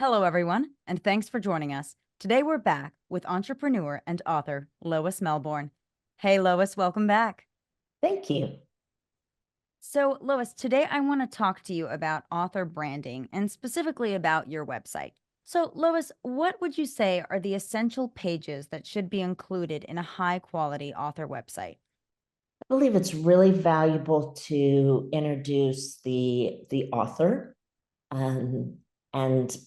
Hello, everyone, and thanks for joining us. Today we're back with entrepreneur and author Lois Melbourne. Hey, Lois, welcome back. Thank you. So, Lois, today I want to talk to you about author branding and specifically about your website. So, Lois, what would you say are the essential pages that should be included in a high quality author website? I believe it's really valuable to introduce the author and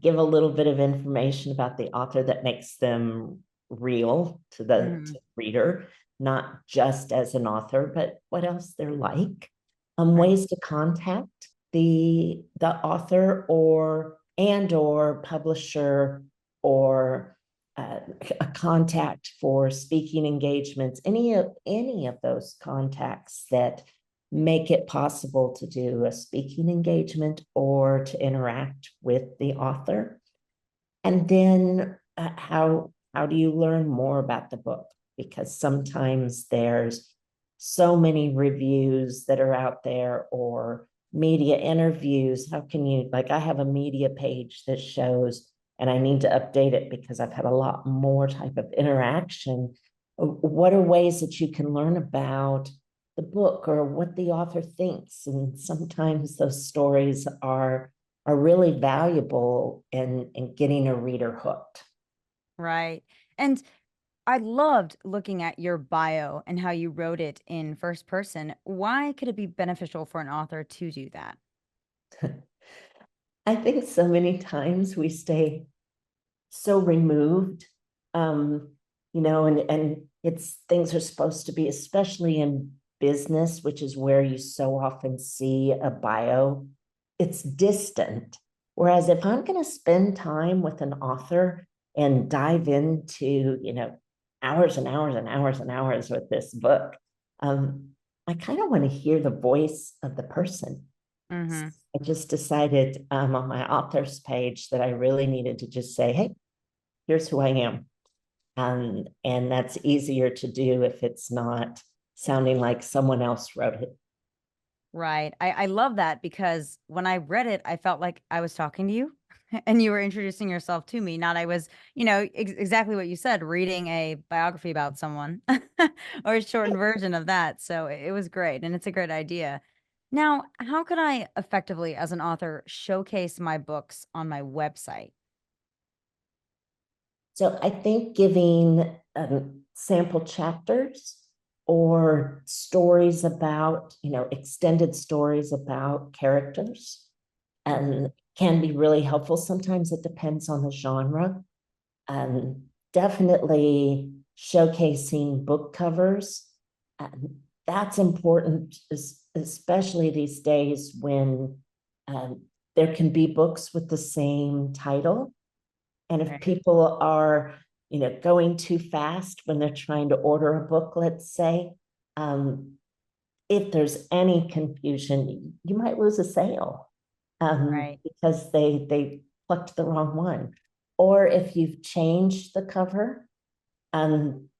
give a little bit of information about the author that makes them real to the reader, not just as an author, but what else they're like. Right. Ways to contact the author or publisher or a contact for speaking engagements, any of those contacts that make it possible to do a speaking engagement or to interact with the author. And then how do you learn more about the book? Because sometimes there's so many reviews that are out there or media interviews. How can you, like, I have a media page that shows, and I need to update it because I've had a lot more type of interaction. What are ways that you can learn about the book or what the author thinks? And sometimes those stories are really valuable in getting a reader hooked. Right. And I loved looking at your bio and how you wrote it in first person. Why could it be beneficial for an author to do that? I think so many times we stay so removed, um, and it's things are supposed to be, especially in business, which is where you so often see a bio, it's distant. Whereas if I'm going to spend time with an author and dive into, hours and hours and hours and hours with this book, um, I kind of want to hear the voice of the person. Mm-hmm. I just decided on my author's page that I really needed to just say, hey, here's who I am. And that's easier to do if it's not sounding like someone else wrote it. Right. I love that because when I read it, I felt like I was talking to you and you were introducing yourself to me. Not I was, exactly what you said, reading a biography about someone or a shortened version of that. So it was great and it's a great idea. Now, how could I effectively, as an author, showcase my books on my website? So I think giving sample chapters or stories about, extended stories about characters and can be really helpful. Sometimes it depends on the genre. Definitely showcasing book covers. That's important, especially these days when there can be books with the same title. And if Right. people are, going too fast when they're trying to order a book, let's say, um, if there's any confusion, you might lose a sale Right. because they plucked the wrong one. Or if you've changed the cover,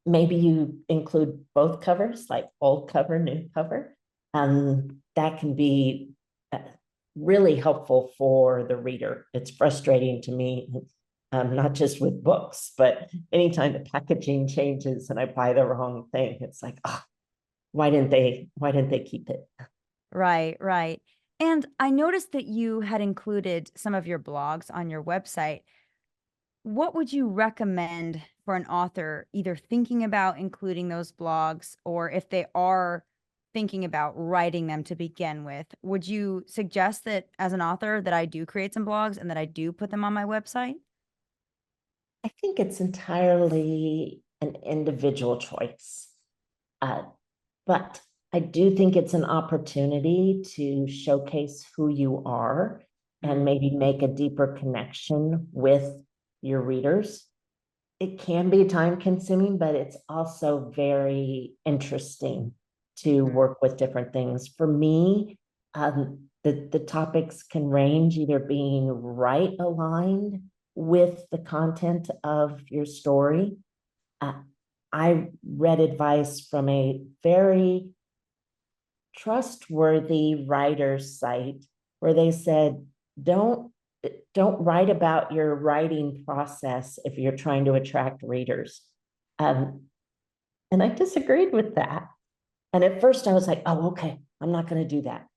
maybe you include both covers, like old cover, new cover. That can be really helpful for the reader. It's frustrating to me, not just with books, but anytime the packaging changes and I buy the wrong thing, it's like, oh, why didn't they keep it? Right, right. And I noticed that you had included some of your blogs on your website. What would you recommend for an author either thinking about including those blogs or if they are thinking about writing them to begin with? Would you suggest that as an author that I do create some blogs and that I do put them on my website? I think it's entirely an individual choice. Uh, but I do think it's an opportunity to showcase who you are and Mm, maybe make a deeper connection with your readers. It can be time consuming, but it's also very interesting to mm, work with different things. For me, the topics can range either being right aligned with the content of your story. Uh, I read advice from a very trustworthy writer's site where they said, don't don't write about your writing process if you're trying to attract readers. And I disagreed with that. And at first I was like, oh, okay, I'm not going to do that.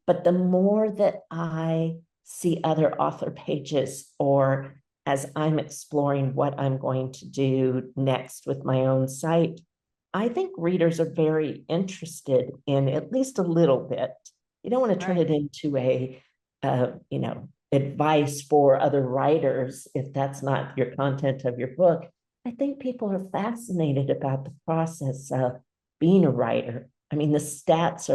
But the more that I see other author pages, or as I'm exploring what I'm going to do next with my own site, I think readers are very interested in at least a little bit. You don't want to turn Right. it into a, advice for other writers if that's not your content of your book. I think people are fascinated about the process of being a writer. I mean, the stats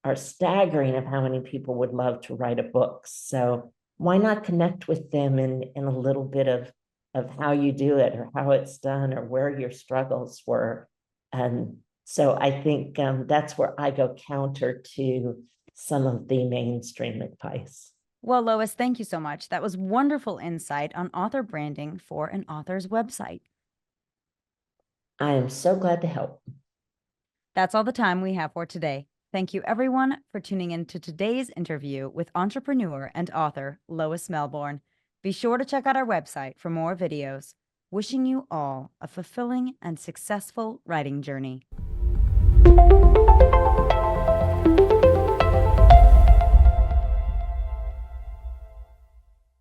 are staggering of how many people would love to write a book. So why not connect with them in a little bit of how you do it, or how it's done, or where your struggles were. And so I think that's where I go counter to some of the mainstream advice. Well, Lois, thank you so much. That was wonderful insight on author branding for an author's website. I am so glad to help. That's all the time we have for today. Thank you, everyone, for tuning in to today's interview with entrepreneur and author Lois Melbourne. Be sure to check out our website for more videos. Wishing you all a fulfilling and successful writing journey.